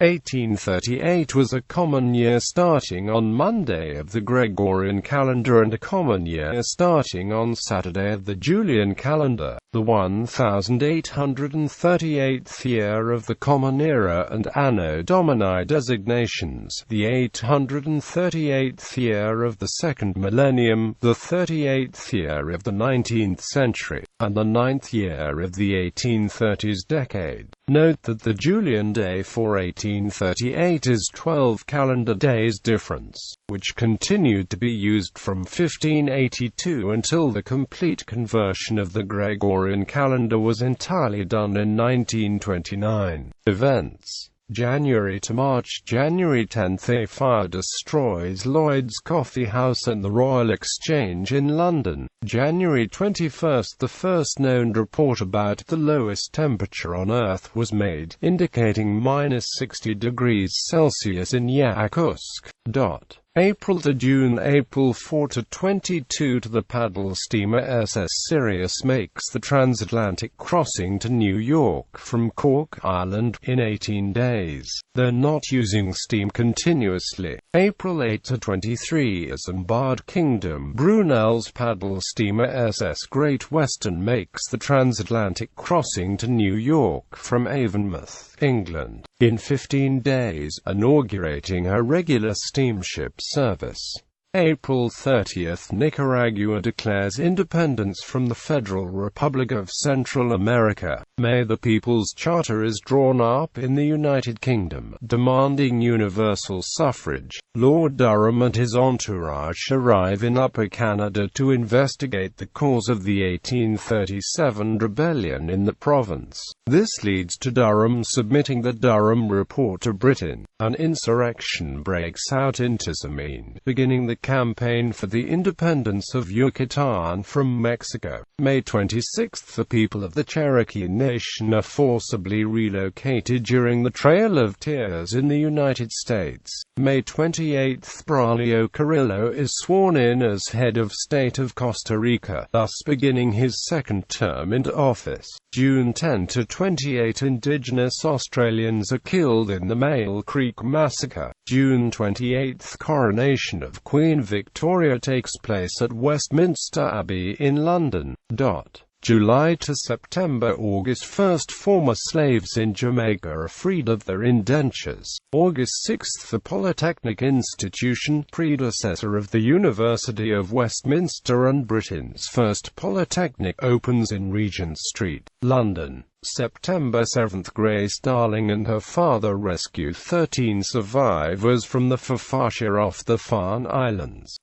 1838 was a common year starting on Monday of the Gregorian calendar and a common year starting on Saturday of the Julian calendar, the 1838th year of the Common Era and Anno Domini designations, the 838th year of the second millennium, the 38th year of the 19th century, and the 9th year of the 1830s decade. Note that the Julian day for 1838 is 12 calendar days difference, which continued to be used from 1582 until the complete conversion of the Gregorian calendar was entirely done in 1929. Events: January to March. January 10, a fire destroys Lloyd's Coffee House and the Royal Exchange in London. January 21, the first known report about the lowest temperature on Earth was made, indicating -60 degrees Celsius in Yakutsk. April to June. April 4 to 22 to the paddle steamer SS Sirius makes the transatlantic crossing to New York from Cork Island in 18 days, though not using steam continuously. April 8 to 23 Isambard Kingdom. Brunel's paddle steamer SS Great Western makes the transatlantic crossing to New York from Avonmouth, England, in 15 days, inaugurating her regular steamship service. April 30, Nicaragua declares independence from the Federal Republic of Central America. May the People's Charter is drawn up in the United Kingdom, demanding universal suffrage. Lord Durham and his entourage arrive in Upper Canada to investigate the cause of the 1837 rebellion in the province. This leads to Durham submitting the Durham Report to Britain. An insurrection breaks out in Tizimin, beginning the campaign for the independence of Yucatan from Mexico. May 26, the people of the Cherokee Nation are forcibly relocated during the Trail of Tears in the United States. May 28, Braulio Carrillo is sworn in as head of state of Costa Rica, thus beginning his second term in office. June 10 to 28, indigenous Australians are killed in the Mail Creek Massacre. June 28, coronation of Queen Victoria takes place at Westminster Abbey in London. July to September. August 1, former slaves in Jamaica are freed of their indentures. August 6, the Polytechnic Institution, predecessor of the University of Westminster and Britain's first polytechnic, opens in Regent Street, London. September 7, Grace Darling and her father rescue 13 survivors from the Fafasha off the Farne Islands.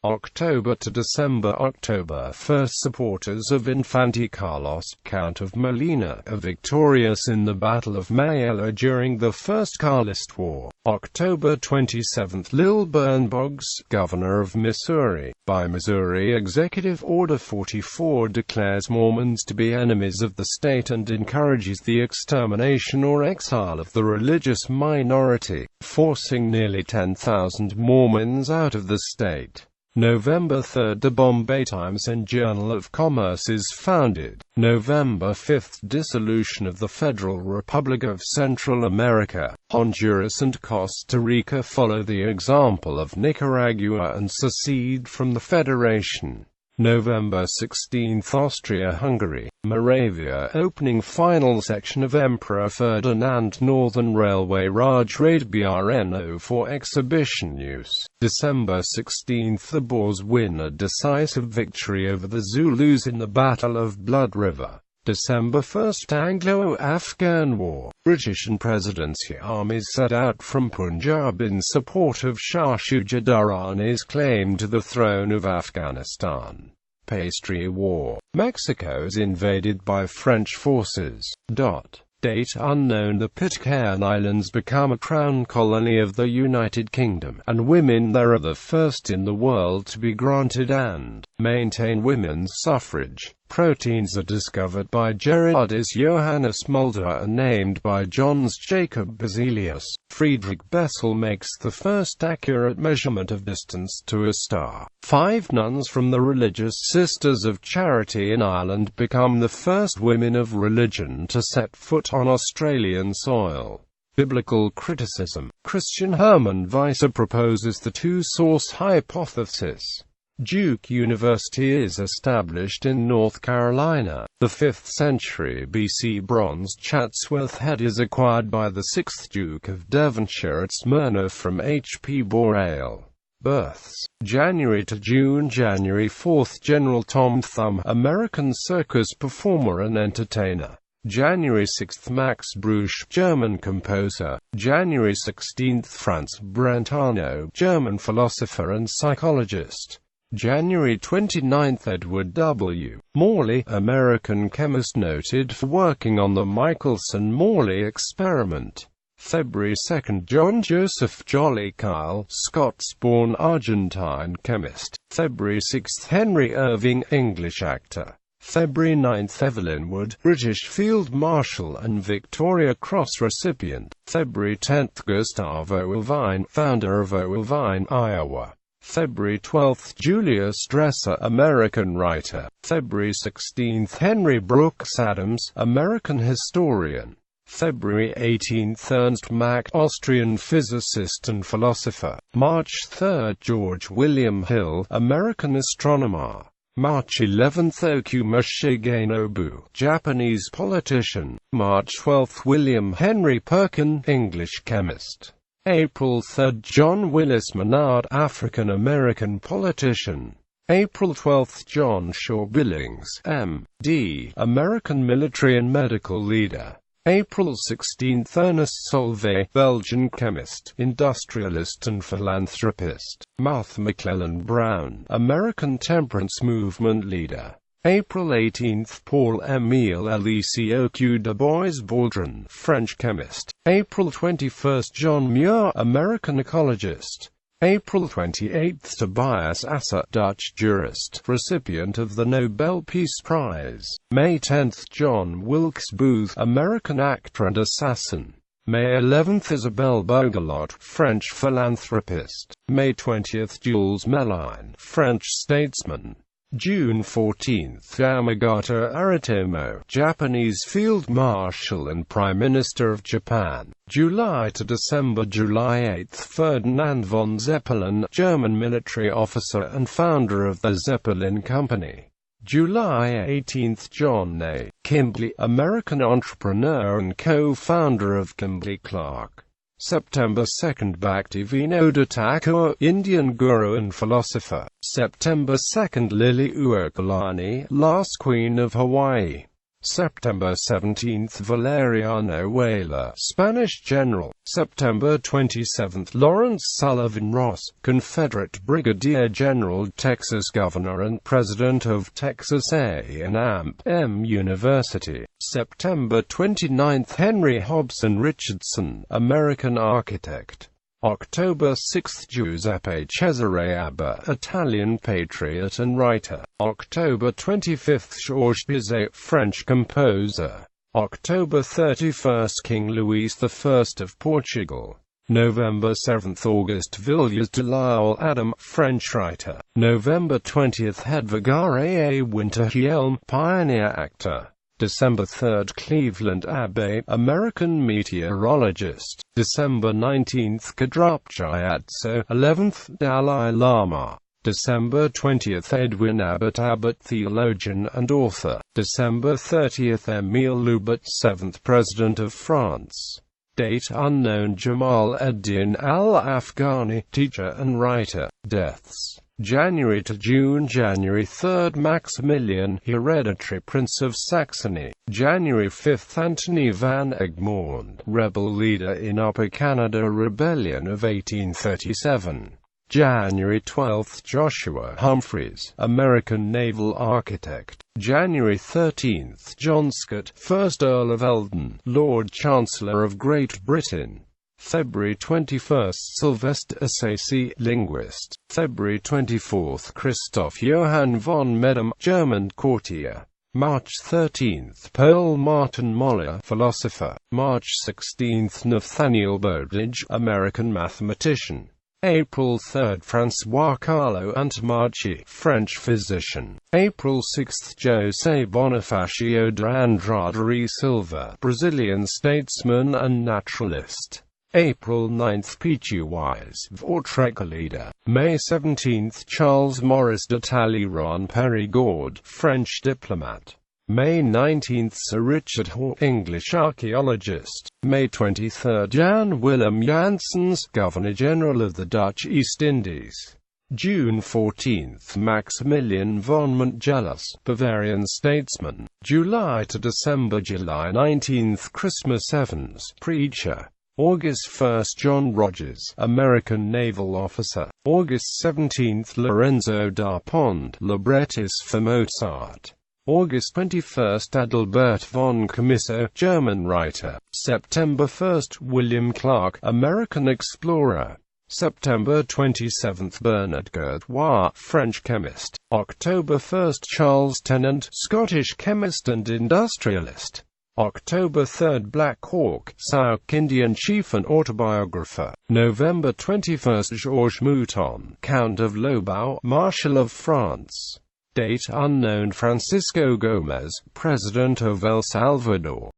October to December. October 1, supporters of Infante Carlos, Count of Molina, are victorious in the Battle of Mayella during the First Carlist War. October 27, Lilburn Boggs, Governor of Missouri, by Missouri Executive Order 44, declares Mormons to be enemies of the state and encourages the extermination or exile of the religious minority, forcing nearly 10,000 Mormons out of the state. November 3, the Bombay Times and Journal of Commerce is founded. November 5, dissolution of the Federal Republic of Central America. Honduras and Costa Rica follow the example of Nicaragua and secede from the Federation. November 16, Austria-Hungary, Moravia opening final section of Emperor Ferdinand Northern Railway Raj-Raid Brno for exhibition use. December 16, the Boers win a decisive victory over the Zulus in the Battle of Blood River. December 1, Anglo-Afghan War. British and Presidency armies set out from Punjab in support of Shah Shuja Durrani's claim to the throne of Afghanistan. Pastry War. Mexico is invaded by French forces. Date unknown. The Pitcairn Islands become a crown colony of the United Kingdom, and women there are the first in the world to be granted and maintain women's suffrage. Proteins are discovered by Gerardus Johannes Mulder and named by Jöns Jacob Berzelius. Friedrich Bessel makes the first accurate measurement of distance to a star. 5 nuns from the Religious Sisters of Charity in Ireland become the first women of religion to set foot on Australian soil. Biblical criticism. Christian Hermann Weiser proposes the two-source hypothesis. Duke University is established in North Carolina. The 5th century BC bronze Chatsworth head is acquired by the 6th Duke of Devonshire at Smyrna from H.P. Boreal. Births. January to June. January 4th, General Tom Thumb, American circus performer and entertainer. January 6th, Max Bruch, German composer. January 16th, Franz Brentano, German philosopher and psychologist. January 29th, Edward W. Morley, American chemist noted for working on the Michelson-Morley experiment. February 2nd, John Joseph Jolly Kyle, Scots-born Argentine chemist. February 6th, Henry Irving, English actor. February 9th, Evelyn Wood, British Field Marshal and Victoria Cross recipient. February 10th, Gustavo Ilvine, founder of Ilvine, Iowa. February 12th, Julius Dresser, American writer. February 16th, Henry Brooks Adams, American historian. February 18th, Ernst Mach, Austrian physicist and philosopher. March 3rd, George William Hill, American astronomer. March 11th, Okuma Shigenobu, Japanese politician. March 12th, William Henry Perkin, English chemist. April 3rd, John Willis Menard, African-American politician. April 12th, John Shaw Billings, M.D., American military and medical leader. April 16th, Ernest Solvay, Belgian chemist, industrialist and philanthropist. Martha McClellan Brown, American temperance movement leader. April 18th, Paul-Émile Eliseo Du Bois Baldrin, French chemist. April 21st, John Muir, American ecologist. April 28th, Tobias Asser, Dutch jurist, recipient of the Nobel Peace Prize. May 10th, John Wilkes Booth, American actor and assassin. May 11th, Isabelle Bougelot, French philanthropist. May 20th, Jules Mélin, French statesman. June 14th, Yamagata Aritomo, Japanese Field Marshal and Prime Minister of Japan. July to December. July 8th, Ferdinand von Zeppelin, German military officer and founder of the Zeppelin Company. July 18th, John A. Kimbley, American entrepreneur and co-founder of Kimbley-Clark. September 2nd, Bhaktivinoda Thakur, Indian guru and philosopher. September 2nd, Lily Uokalani, last Queen of Hawaii. September 17th, Valeriano Weyler, Spanish general. September 27th, Lawrence Sullivan Ross, Confederate Brigadier General, Texas Governor and President of Texas A&M University. September 29th, Henry Hobson Richardson, American architect. October 6th, Giuseppe Cesare Abba, Italian patriot and writer. October 25th, Georges Bizet, French composer. October 31st, King Louis I of Portugal. November 7th, August Villiers de l'Isle Adam, French writer. November 20th, Hedvig A. Winter-Hjelm, pioneer actor. December 3rd, Cleveland Abbey, American meteorologist. December 19th, Khadrop Gyatso, 11th Dalai Lama. December 20th, Edwin Abbott, theologian and author. December 30th, Émile Loubet, 7th President of France. Date unknown. Jamal ad-Din al-Afghani, teacher and writer. Deaths. January to June. January 3rd, Maximilian, hereditary Prince of Saxony. January 5th, Anthony van Egmond, rebel leader in Upper Canada Rebellion of 1837. January 12th, Joshua Humphreys, American naval architect. January 13th, John Scott, 1st Earl of Eldon, Lord Chancellor of Great Britain. February 21st, Sylvester Assisi, linguist. February 24th, Christoph Johann von Medem, German courtier. March 13th, Paul Martin Moller, philosopher. March 16th, Nathaniel Bowditch, American mathematician. April 3, François Carlo Antomarchi, French physician. April 6, José Bonifacio de Andrade e Silva, Brazilian statesman and naturalist. April 9, Pichu Wise, Vortrekker leader. May 17, Charles Maurice de Talleyrand Périgord, French diplomat. May 19, Sir Richard Hall, English archaeologist. May 23, Jan Willem Janssens, Governor-General of the Dutch East Indies. June 14, Maximilian von Montgelas, Bavarian statesman. July to December, July 19, Christmas Evans, preacher. August 1, John Rogers, American naval officer. August 17, Lorenzo da Ponte, librettist for Mozart. August 21, Adalbert von Chamisso, German writer. September 1, William Clark, American explorer. September 27, Bernard Gerdois, French chemist. October 1, Charles Tennant, Scottish chemist and industrialist. October 3, Black Hawk, Sauk Indian chief and autobiographer. November 21, Georges Mouton, Count of Lobau, Marshal of France. Date unknown, Francisco Gomez, President of El Salvador.